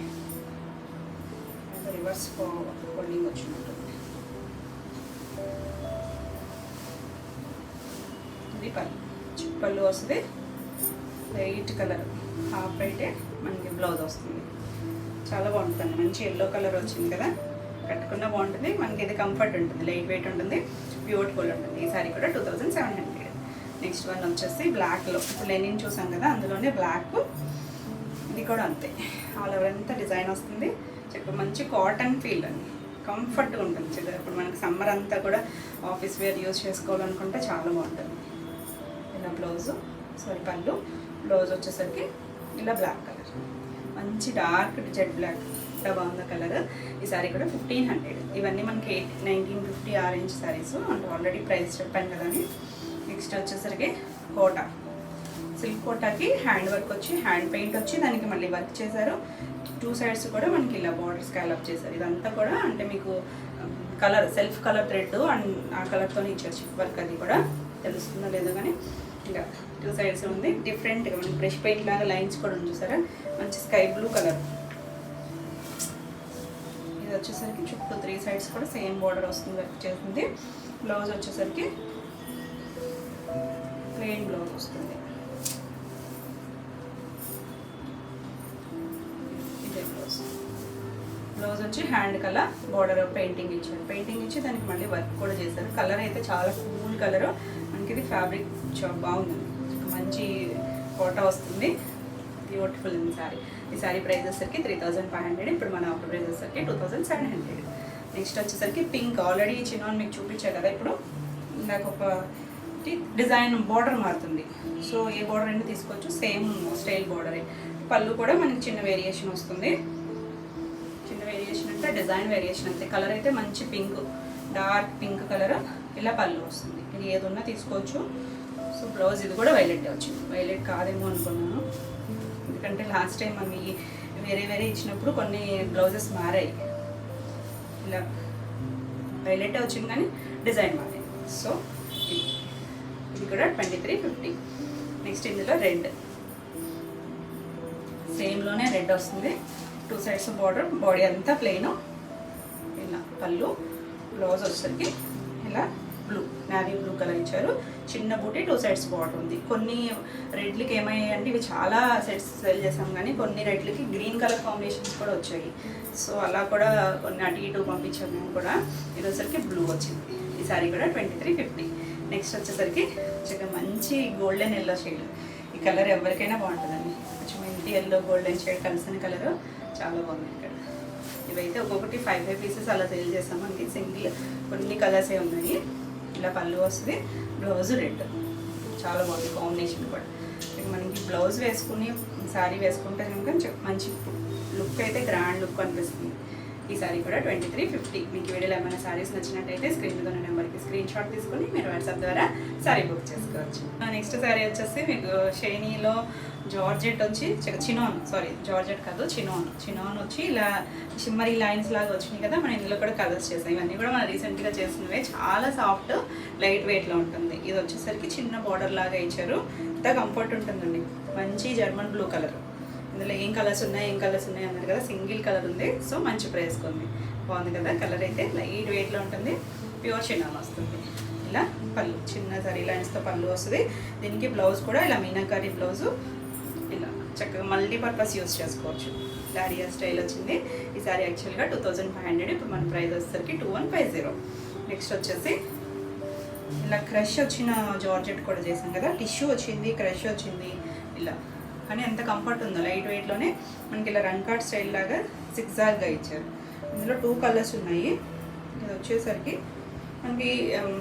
రివర్స్ ఫోల్డింగ్ వచ్చినట్టు. ఇది పళ్ళు వస్తుంది, లైట్ కలర్ హాఫ్ వైటే మనకి బ్లౌజ్ వస్తుంది. చాలా బాగుంటుంది, మంచి ఎల్లో కలర్ వచ్చింది కదా, కట్టుకున్న బాగుంటుంది. మనకి ఇది కంఫర్ట్ ఉంటుంది, లైట్ వెయిట్ ఉంటుంది, బ్యూటిఫుల్ ఉంటుంది. ఈ సారీ కూడా 2700. నెక్స్ట్ వన్ వచ్చేసి బ్లాక్లో, ఇప్పుడు లెనిన్ చూసాం కదా, అందులోనే బ్లాక్. ఇది కూడా అంతే, ఆల్ ఓవర్ అంతా డిజైన్ వస్తుంది. మంచి కాటన్ ఫీల్ అండి, కంఫర్ట్గా ఉంటుంది. ఇప్పుడు మనకి సమ్మర్ అంతా కూడా ఆఫీస్ వేర్ యూజ్ చేసుకోవాలనుకుంటే చాలా బాగుంటుంది. ఇలా పళ్ళు, బ్లౌజ్ వచ్చేసరికి ఇలా బ్లాక్ కలర్, మంచి డార్క్ జెడ్ బ్లాక్, ఎంత బాగుంది కలర్. ఈ సారీ కూడా 1500. ఇవన్నీ మనకి 1950 ఆరెంజ్ శారీస్, అంటే ఆల్రెడీ ప్రైస్ చెప్పాను కదా అని. నెక్స్ట్ వచ్చేసరికి కోటా, సిల్క్ కోటాకి హ్యాండ్ వర్క్ వచ్చి, హ్యాండ్ పెయింట్ వచ్చి, దానికి మళ్ళీ వర్క్ చేశారు. 2 సైడ్స్ కూడా మనకి ఇలా బార్డర్ స్కాలప్ చేశారు. ఇదంతా కూడా అంటే మీకు colour self colour thread and ఆ కలర్తో ఇచ్చారు. షిప్ వర్క్ అది కూడా తెలుస్తుందో లేదో కానీ ఇలా 2 సైడ్స్ ఉంది. డిఫరెంట్గా మనకి బ్రష్ పెయింట్ లాగా లైన్స్ కూడా ఉంది చూసారా, మంచి స్కై బ్లూ కలర్. ఇది వచ్చేసరికి చుట్టూ 3 సైడ్స్ కూడా సేమ్ బార్డర్ వస్తుంది, వర్క్ చేస్తుంది. బ్లౌజ్ వచ్చేసరికి ప్లెయిన్ బ్లౌజ్ వస్తుంది. బ్లౌజ్ వచ్చి హ్యాండ్ కలర్ బార్డర్ పెయింటింగ్ ఇచ్చారు. పెయింటింగ్ ఇచ్చి దానికి మళ్ళీ వర్క్ కూడా చేశారు. కలర్ అయితే చాలా కూల్ కలర్. మనకి ఇది ఫ్యాబ్రిక్ బాగుంది, మంచి కోటా వస్తుంది, బ్యూటిఫుల్ ఉంది సారీ. ఈ సారీ ప్రైస్ వచ్చేసరికి 3500. ఇప్పుడు మన ఆఫర్ ప్రైస్ వచ్చేసరికి 2700. నెక్స్ట్ వచ్చేసరికి పింక్, ఆల్రెడీ చిన్నోన్ మీకు చూపించారు కదా. ఇప్పుడు ఇందాక ఒక డిజైన్ బార్డర్ మారుతుంది. సో ఏ బార్డర్ అయినా తీసుకోవచ్చు, సేమ్ స్టైల్ బార్డరే. పళ్ళు కూడా మనకి చిన్న వేరియేషన్ వస్తుంది. చిన్న వేరియేషన్ అంటే డిజైన్ వేరియేషన్ అంతే. కలర్ అయితే మంచి పింక్, డార్క్ పింక్ కలర్. ఇలా పళ్ళు వస్తుంది, ఇది ఏదున్నా తీసుకోవచ్చు. సో బ్లౌజ్ ఇది కూడా వైలెట్ వచ్చింది. వైలెట్ కాదేమో అనుకున్నాను, ఎందుకంటే లాస్ట్ టైం మనం వేరే ఇచ్చినప్పుడు కొన్ని బ్లౌజెస్ మారాయి. ఇలా వైలెట్ వచ్చింది కానీ డిజైన్ మారాయి. సో ఇది కూడా 2350. నెక్స్ట్ ఇందులో రెడ్, సేమ్లోనే రెడ్ వస్తుంది. 2 సైడ్స్ బార్డర్, బాడీ అంతా ప్లెయిన్. ఇలా పళ్ళు, బ్లౌజ్ వచ్చేసరికి ఇలా బ్లూ, నావీ బ్లూ కలర్ ఇచ్చారు. చిన్న బూటీ, 2 సైడ్స్ బార్డర్ ఉంది. కొన్ని రెడ్లకి ఏమయ్యాయంటే ఇవి చాలా సెట్స్ సెల్ చేసాం, కానీ కొన్ని రెడ్లకి గ్రీన్ కలర్ కాంబినేషన్స్ కూడా వచ్చాయి. సో అలా కూడా కొన్ని అటు ఇటు పంపించాము మేము కూడా. ఇది వచ్చేసరికి బ్లూ వచ్చింది. ఈ సారీ కూడా 2350. నెక్స్ట్ వచ్చేసరికి మంచి గోల్డెన్ ఎల్లో షేడ్. ఈ కలర్ ఎవరికైనా బాగుంటుందండి, కొంచెం మెంతి ఎల్లో గోల్డెన్ షేడ్ కలిసిన కలర్ చాలా బాగుంది. ఇక్కడ ఇవైతే ఒక్కొక్కటి 5 పీసెస్ అలా సేల్ చేస్తాం. మనకి సింగిల్ కొన్ని కలర్సే ఉన్నాయి. ఇలా పళ్ళు వస్తుంది, బ్లౌజ్ రెడ్, చాలా బాగుంది కాంబినేషన్ కూడా. మనకి బ్లౌజ్ వేసుకుని శారీ వేసుకుంటే కనుక మంచి లుక్ అయితే గ్రాండ్ లుక్ అనిపిస్తుంది. ఈ సారీ కూడా 2350. మీకు వీడియోలో ఏమైనా శారీస్ నచ్చినట్టయితే స్క్రీన్ మీద ఉన్న నెంబర్కి స్క్రీన్ షాట్ తీసుకొని మీరు వాట్సాప్ ద్వారా శారీ బుక్ చేసుకోవచ్చు. నెక్స్ట్ శారీ వచ్చేసి మీకు షైనీలో జార్జెట్ వచ్చి జార్జెట్ కాదు, చినోన్ వచ్చి ఇలా షిమ్మరీ లైన్స్ లాగా వచ్చినాయి కదా. మనం ఇందులో కూడా కలర్స్ చేసాం. ఇవన్నీ కూడా మనం రీసెంట్గా చేసినవే. చాలా సాఫ్ట్ లైట్ వెయిట్లో ఉంటుంది. ఇది వచ్చేసరికి చిన్న బార్డర్ లాగా ఇచ్చారు, ఇంత కంఫర్ట్ ఉంటుందండి. మంచి జర్మన్ బ్లూ కలర్. ఇందులో ఏం కలర్స్ ఉన్నాయి అన్నారు కదా, సింగిల్ కలర్ ఉంది. సో మంచి ప్రైస్కి ఉంది, బాగుంది కదా. కలర్ అయితే లైట్ వెయిట్లో ఉంటుంది, ప్యూర్ చిన్నోన్ వస్తుంది. ఇలా పళ్ళు చిన్న సరీ లైన్స్తో పళ్ళు వస్తుంది. దీనికి బ్లౌజ్ కూడా ఇలా మీనాకారి బ్లౌజు, ఇలా చక్కగా మల్టీపర్పస్ యూజ్ చేసుకోవచ్చు. లారియా స్టైల్ వచ్చింది. ఈ సారీ యాక్చువల్గా 2500. ఇప్పుడు మన ప్రైస్ వచ్చేసరికి 2150. నెక్స్ట్ వచ్చేసి ఇలా క్రష్ వచ్చిన జార్జెట్ కూడా చేసాం కదా, టిష్యూ వచ్చింది, క్రష్ వచ్చింది ఇలా. కానీ ఎంత కంఫర్ట్ ఉందో, లైట్ వెయిట్లోనే మనకి ఇలా రన్ కార్డ్ స్టైల్ లాగా సిక్సాగ్గా ఇచ్చారు. ఇందులో 2 కలర్స్ ఉన్నాయి. ఇది వచ్చేసరికి మనకి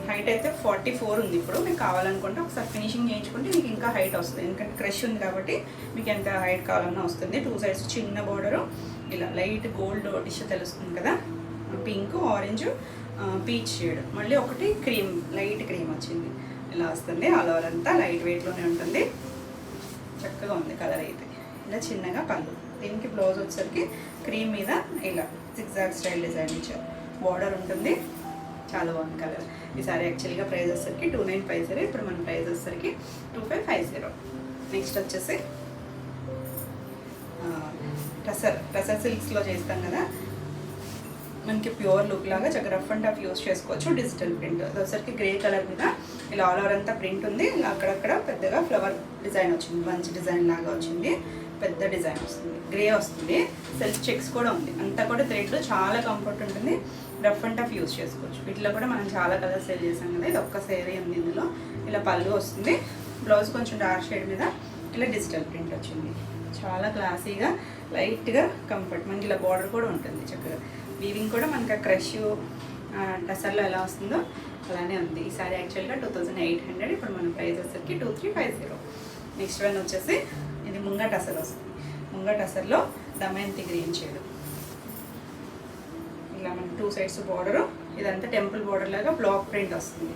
హైట్ అయితే 44 ఉంది. ఇప్పుడు మీకు కావాలనుకుంటే ఒకసారి ఫినిషింగ్ చేయించుకుంటే మీకు ఇంకా హైట్ వస్తుంది, ఎందుకంటే క్రష్ ఉంది కాబట్టి మీకు ఎంత హైట్ కావాలన్నా వస్తుంది. 2 సైడ్స్ చిన్న బోర్డరు, ఇలా లైట్ గోల్డ్ టిష్యూ తెలుస్తుంది కదా, పింక్, ఆరెంజ్, పీచ్ షేడ్, మళ్ళీ ఒకటి క్రీమ్, లైట్ క్రీమ్ వచ్చింది. ఇలా వస్తుంది. ఆల్ ఓవర్ అంతా లైట్ వెయిట్లోనే ఉంటుంది. చక్కగా ఉంది కలర్ అయితే. ఇలా చిన్నగా పళ్ళు, దీనికి బ్లౌజ్ వచ్చేసరికి క్రీమ్ మీద ఇలా సిక్సాగ్ స్టైల్ డిజైన్ ఇచ్చారు. బార్డర్ ఉంటుంది. చాలా బాగుంది కలర్. ఈ సారీ యాక్చువల్గా ప్రైస్ వచ్చేసరికి 2950. ఇప్పుడు మన ప్రైస్ వచ్చేసరికి 2550. నెక్స్ట్ వచ్చేసి టసర్ సిల్క్స్లో చేస్తాం కదా, మనకి ప్యూర్ లుక్ లాగా చక్కగా రఫ్ అండ్ టఫ్ యూస్ చేసుకోవచ్చు. డిజిటల్ ప్రింట్ వచ్చేసరికి గ్రే కలర్ మీద ఇలా ఆల్ ఓవర్ అంతా ప్రింట్ ఉంది. ఇలా అక్కడక్కడ పెద్దగా ఫ్లవర్ డిజైన్ వచ్చింది, మంచి డిజైన్ లాగా వచ్చింది. పెద్ద డిజైన్ వస్తుంది, గ్రే వస్తుంది. సెల్ఫ్ చెక్స్ కూడా ఉంది. అంతా కూడా థ్రెడ్ చాలా కంఫర్ట్ ఉంటుంది. రఫ్ అండ్ టఫ్ యూస్ చేసుకోవచ్చు. వీటిలో కూడా మనం చాలా కలర్స్ సేల్ చేసాం కదా, ఇది ఒక్క సేరీ ఉంది ఇందులో. ఇలా పళ్ళు వస్తుంది. బ్లౌజ్ కొంచెం డార్క్ షేడ్ మీద ఇలా డిజిటల్ ప్రింట్ వచ్చింది. చాలా క్లాసీగా లైట్గా కంఫర్ట్. మనకి ఇలా బార్డర్ కూడా ఉంటుంది చక్కగా. వీవింగ్ కూడా మనకి ఆ క్రష్ టసర్లో ఎలా వస్తుందో అలానే ఉంది. ఈ సారీ యాక్చువల్గా 2800. ఇప్పుడు మన ప్రైస్ వచ్చేసరికి 2350. నెక్స్ట్ వన్ వచ్చేసి ఇది ముంగా టసర్ వస్తుంది. ముంగా టసర్లో దమయంతి గ్రీన్ షేడ్. ఇలా మనకి 2 సైడ్స్ బార్డరు, ఇదంతా టెంపుల్ బార్డర్ లాగా బ్లాక్ ప్రింట్ వస్తుంది.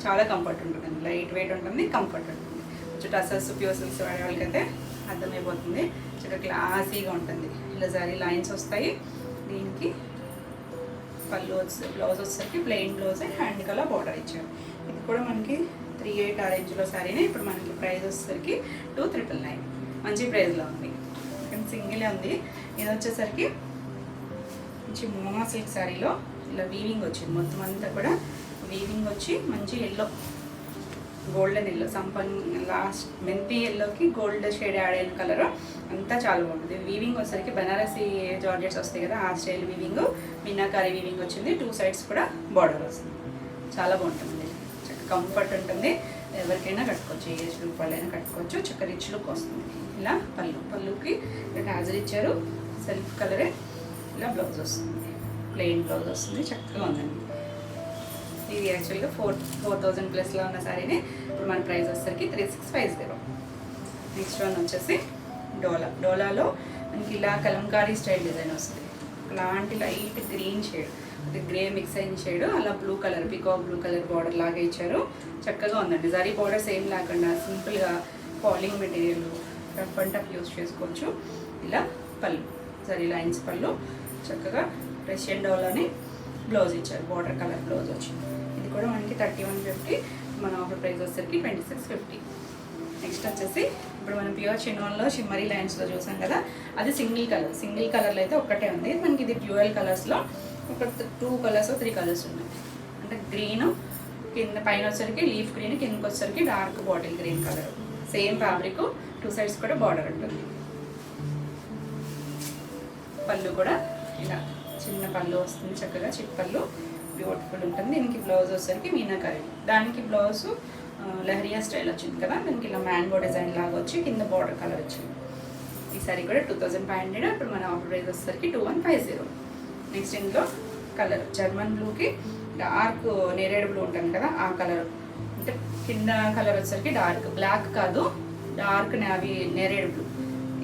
చాలా కంఫర్ట్ ఉంటుంది, లైట్ వెయిట్ ఉంటుంది, కంఫర్ట్ ఉంటుంది. కొంచెం టసర్స్ ప్యూర్ సిల్క్స్ వాడే వాళ్ళకైతే అర్థమైపోతుంది. చాలా క్లాసీగా ఉంటుంది. ఇలా సారీ లైన్స్ వస్తాయి. దీనికి పళ్ళు వచ్చి బ్లౌజ్ వచ్చేసరికి plain blouse, hand colour border ఇచ్చారు. ఇది కూడా మనకి 38 ఆ రేంజ్లో సారీనే. ఇప్పుడు మనకి ప్రైస్ వచ్చేసరికి 2999. మంచి ప్రైస్లో ఉంది. కానీ సింగిలే ఉంది. ఇది వచ్చేసరికి మంచి మోనా సిల్క్ శారీలో ఇలా వీవింగ్ వచ్చింది. మొత్తం అంతా కూడా వీవింగ్ వచ్చి మంచి ఎల్లో, గోల్డెన్ ఎల్లో, సంపన్ లాస్ట్ మెంతి ఎల్లోకి గోల్డ్ షేడ్ యాడ్ అయిన కలర్ అంతా చాలా బాగుంటుంది. వీవింగ్ వచ్చేసరికి బనారసి జార్జెట్స్ వస్తాయి కదా, ఆ స్టైల్ వీవింగ్, మీనాకారి వీవింగ్ వచ్చింది. 2 సైడ్స్ కూడా బార్డర్ వస్తుంది. చాలా బాగుంటుంది, చక్కగా కంఫర్ట్ ఉంటుంది. ఎవరికైనా కట్టుకోవచ్చు, ఏ ఏజ్ గ్రూప్ వాళ్ళైనా కట్టుకోవచ్చు. చక్కగా రిచ్ లుక్ వస్తుంది. ఇలా పళ్ళుకి టాజర్ ఇచ్చారు. సెల్ఫ్ కలరే. ఇలా బ్లౌజ్ వస్తుంది, ప్లెయిన్ బ్లౌజ్ వస్తుంది. చక్కగా ఉందండి. ఇది యాక్చువల్గా 4000 ప్లస్లో ఉన్న సారీని ఇప్పుడు మన ప్రైస్ వచ్చేసరికి 3650. నెక్స్ట్ వన్ వచ్చేసి డోలాలో మనకి ఇలా కలంకారీ స్టైల్ డిజైన్ వస్తుంది. అలాంటి లైట్ గ్రీన్ షేడ్, అది గ్రే మిక్స్ అయిన షేడ్, అలా blue colour, peacock blue colour border లాగా ఇచ్చారు. చక్కగా ఉందండి. జరీ బార్డర్స్ ఏం లేకుండా సింపుల్గా polling material rough and tough use చేసుకోవచ్చు. ఇలా పళ్ళు, జరీ లైన్స్ పళ్ళు, చక్కగా రష్యన్ డోలాని బ్లౌజ్ ఇచ్చారు. బార్డర్ కలర్ బ్లౌజ్ వచ్చింది. ఇది కూడా మనకి 3150. మన ఆఫర్ ప్రైస్ వచ్చేసరికి 2650. నెక్స్ట్ వచ్చేసి ఇప్పుడు మనం ప్యూర్ చిన్నోన్లో షిమ్మరీ లైన్స్లో చూసాం కదా, అది సింగిల్ కలర్లో అయితే ఒక్కటే ఉంది. మనకి ఇది డ్యూయల్ కలర్స్లో ఒక 2 కలర్స్ 3 కలర్స్ ఉన్నాయి. అంటే గ్రీన్ కింద పైన వచ్చేసరికి లీఫ్ గ్రీన్, కిందకి వచ్చేసరికి dark bottle green colour. Same fabric, 2 sides కూడా బార్డర్ ఉంటుంది. పళ్ళు కూడా ఇలా చిన్న పళ్ళు వస్తుంది, చక్కగా చిప్పళ్ళు, బ్యూటిఫుల్ ఉంటుంది. దీనికి బ్లౌజ్ వచ్చేసరికి మీనాకారి, దానికి బ్లౌజ్ లహరియా స్టైల్ వచ్చింది కదా, దానికి ఇలా మ్యాంగో డిజైన్ లాగా వచ్చి కింద బార్డర్ కలర్ వచ్చింది. ఈ సారీ కూడా 2500. ఇప్పుడు మన ఆఫర్ ప్రైస్ వచ్చేసరికి 2150. నెక్స్ట్ ఇందులో కలర్ జర్మన్ బ్లూకి డార్క్ నేరేడ్ బ్లూ ఉంటుంది కదా, ఆ కలర్. అంటే కింద కలర్ వచ్చేసరికి డార్క్ బ్లాక్ కాదు, డార్క్ నావీ నేరేడ్ బ్లూ.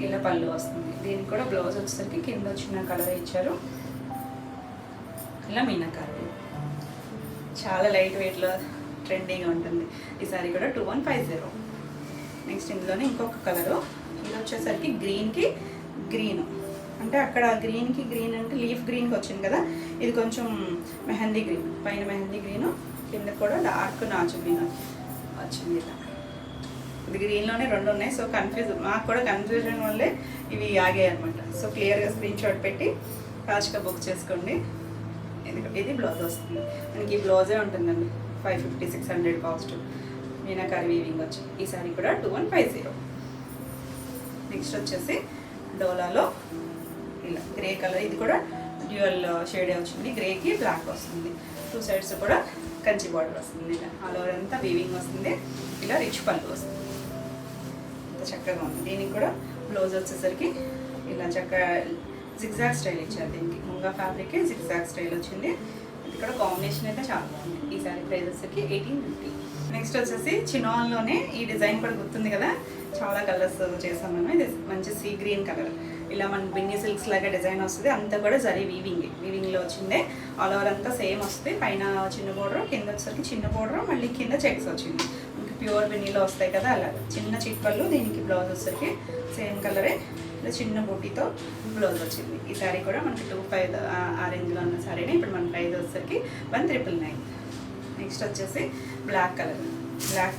ఇలా పళ్ళు వస్తుంది. దీనికి కూడా బ్లౌజ్ వచ్చేసరికి కింద వచ్చిన కలర్ ఇచ్చారు. ఇలా మీనాకారి, చాలా లైట్ వెయిట్లో ట్రెండింగ్గా ఉంటుంది. ఈ సారీ కూడా 2150. నెక్స్ట్ ఇందులోనే ఇంకొక కలరు, ఇది వచ్చేసరికి గ్రీన్కి గ్రీన్. అంటే అక్కడ గ్రీన్కి గ్రీన్ అంటే లీఫ్ గ్రీన్కి వచ్చింది కదా, ఇది కొంచెం మెహందీ గ్రీన్, పైన మెహందీ గ్రీను, కింద కూడా డార్క్ నాచు గ్రీన్ వచ్చింది. ఇలా ఇది గ్రీన్లోనే 2 ఉన్నాయి. సో మాకు కూడా కన్ఫ్యూజన్ వల్లే ఇవి ఆగాయి అనమాట. సో క్లియర్గా స్క్రీన్ షాట్ పెట్టి ఫాస్ట్గా బుక్ చేసుకోండి. ఇది బ్లౌజ్ వస్తుంది. మనకి ఈ బ్లౌజే ఉంటుందండి. 550-600 కాస్ట్. మీనాకారి వీవింగ్ వచ్చి ఈ సారీ కూడా 2150. నెక్స్ట్ వచ్చేసి డోలాలో ఇలా గ్రే కలర్, ఇది కూడా డ్యూయల్ షేడే వచ్చింది. గ్రేకి బ్లాక్ వస్తుంది. 2 సైడ్స్ కూడా కంచి బార్డర్ వస్తుంది. ఇలా ఆల్ ఓవర్ అంతా వీవింగ్ వస్తుంది. ఇలా రిచ్ పళ్ళు వస్తుంది. ఇంత చక్కగా ఉంది. దీనికి కూడా బ్లౌజ్ వచ్చేసరికి ఇలా చక్కగా జిగ్జాగ్ స్టైల్ ఇచ్చారు. దీనికి ముంగా ఫ్యాబ్రిక్ జిగ్జాగ్ స్టైల్ వచ్చింది. ఇది కూడా కాంబినేషన్ అయితే చాలా బాగుంది. ఈ సారీ ప్రైస్ వచ్చేసరికి 1850. నెక్స్ట్ వచ్చేసి చినాన్లోనే ఈ డిజైన్ కూడా గుర్తుంది కదా, చాలా కలర్స్ చేసాం మనం. ఇది మంచి సీ గ్రీన్ కలర్. ఇలా మన బిన్నీ సిల్క్స్ లాగా డిజైన్ వస్తుంది. అంతా కూడా జరీ వీవింగ్లో వచ్చిందే. ఆల్ ఓవర్ అంతా సేమ్ వస్తుంది. పైన చిన్న బోర్డర్, కింద వచ్చేసరికి చిన్న బోర్డర్, మళ్ళీ కింద చెక్స్ వచ్చింది. మనకి ప్యూర్ బిన్నీలో వస్తాయి కదా అలా. చిన్న చిట్పళ్ళు. దీనికి బ్లౌజ్ వచ్చేసరికి సేమ్ కలరే, ఇలా చిన్న బూటీతో బ్లౌజ్ వచ్చింది. ఈ శారీ కూడా మనకి 25 ఆ రేంజ్లో ఉన్న శారీని. ఇప్పుడు మన ప్రైస్ వచ్చేసరికి 1999. నెక్స్ట్ వచ్చేసి బ్లాక్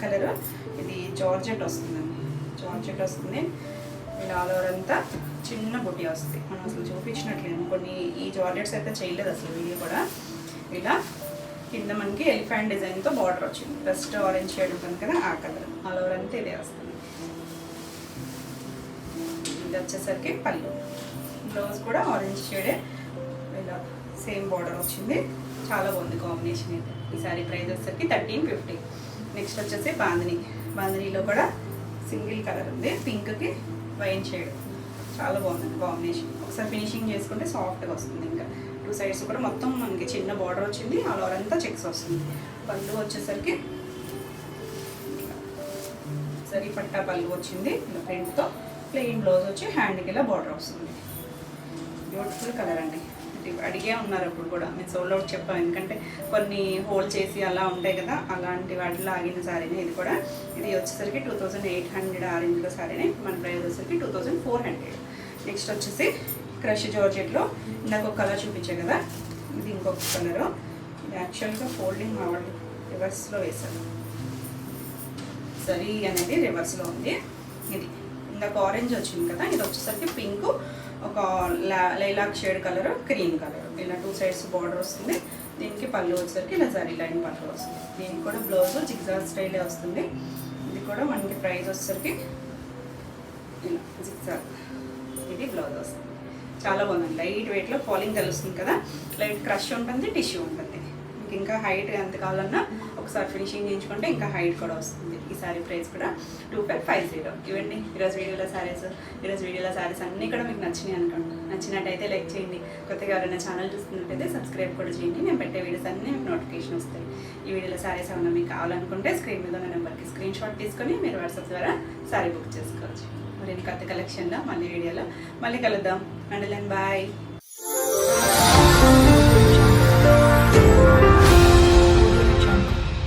కలర్. ఇది జార్జెట్ వస్తుందండి. జార్జెట్ వస్తుంది. ఇలా ఆల్ ఓవర్ అంతా చిన్న బుట్టి వస్తుంది. మనం అసలు చూపించినట్లేదు కొన్ని ఈ జార్జెట్స్ అయితే చేయలేదు అసలు వీడియో కూడా. ఇలా కింద మనకి ఎలిఫెంట్ డిజైన్తో బార్డర్ వచ్చింది. ఫస్ట్ ఆరెంజ్ షేడ్ ఉంటుంది కదా ఆ కలర్. ఆల్ ఓవర్ అంతా ఇదే వస్తుంది. ఇది వచ్చేసరికి పళ్ళు. బ్లౌజ్ కూడా ఆరెంజ్ షేడే, ఇలా సేమ్ బార్డర్ వచ్చింది. చాలా బాగుంది కాంబినేషన్ అయితే. ఈ సారీ ప్రైస్ వచ్చేసరికి 1350. నెక్స్ట్ వచ్చేసి బాందినీలో కూడా సింగిల్ కలర్ ఉంది. పింక్కి వైన్ షేడ్. చాలా బాగుంది కాంబినేషన్. ఒకసారి ఫినిషింగ్ చేసుకుంటే సాఫ్ట్గా వస్తుంది. ఇంకా 2 సైడ్స్ కూడా మొత్తం మనకి చిన్న బార్డర్ వచ్చింది. ఆల్ ఓవర్ అంతా చెక్స్ వస్తుంది. పళ్ళు వచ్చేసరికి సరి పట్టా పళ్ళు వచ్చింది. ఇలా ప్రింట్తో ప్లెయిన్ బ్లౌజ్ వచ్చి హ్యాండ్కి ఇలా బార్డర్ వస్తుంది. బ్యూటిఫుల్ కలర్ అండి. అడిగే ఉన్నారు అప్పుడు కూడా మేము సోల్డ్ అవుట్ చెప్పాం. ఎందుకంటే కొన్ని హోల్డ్ చేసి అలా ఉంటాయి కదా, అలాంటి వాటిలో ఆగిన శారీనే ఇది కూడా. ఇది వచ్చేసరికి 2800 ఆ రేంజ్లో శారీనే. మన ప్రైస్ వచ్చేసరికి 2400. నెక్స్ట్ వచ్చేసి క్రష్ జార్జెట్లో ఇందాక ఒక కలర్ చూపించే కదా, ఇది ఇంకొక కలరు. ఇది యాక్చువల్గా ఫోల్డింగ్ వాళ్ళు రివర్స్లో వేశారు. సరీ అనేది రివర్స్లో ఉంది. ఇది ఇందాక ఆరెంజ్ వచ్చింది కదా, ఇది వచ్చేసరికి పింక్, ఒక lilac shade colour, cream colour. ఇలా 2 సైడ్స్ బార్డర్ వస్తుంది. దీనికి పళ్ళు వచ్చేసరికి ఇలా జరీ లైన్ పళ్ళు వస్తుంది. దీనికి కూడా బ్లౌజ్ జిగ్జాగ్ స్టైలే వస్తుంది. ఇది కూడా మనకి ప్రైస్ వచ్చేసరికి ఇలా జిగ్జాగ్. ఇది బ్లౌజ్ వస్తుంది. చాలా బాగుంది. లైట్ వెయిట్లో ఫాలింగ్ తెలుస్తుంది కదా, లైట్ క్రష్ ఉంటుంది, టిష్యూ ఉంటుంది. మీకు ఇంకా హైట్ ఎంత కావాలన్నా ఒకసారి ఫినిషింగ్ చేయించుకుంటే ఇంకా హైట్ కూడా వస్తుంది. ఈ సారీ ప్రైస్ కూడా 2550. ఇవ్వండి ఈరోజు వీడియోలో శారీస్ అన్నీ కూడా మీకు నచ్చినాయి అనుకోండి. నచ్చినట్టయితే లైక్ చేయండి. కొత్తగా ఎవరైనా ఛానల్ చూస్తున్నట్టయితే సబ్స్క్రైబ్ కూడా చేయండి. నేను పెట్టే వీడియోస్ అన్నీ మీకు నోటిఫికేషన్ వస్తాయి. ఈ వీడియోలో శారీస్ ఏమన్నా మీకు కావాలనుకుంటే స్క్రీన్ మీద ఉన్న నెంబర్కి స్క్రీన్ షాట్ తీసుకొని మీరు వాట్సాప్ ద్వారా శారీ బుక్ చేసుకోవచ్చు. మరి కొత్త కలెక్షన్లో మళ్ళీ వీడియోలో మళ్ళీ కలుద్దాం. And bye.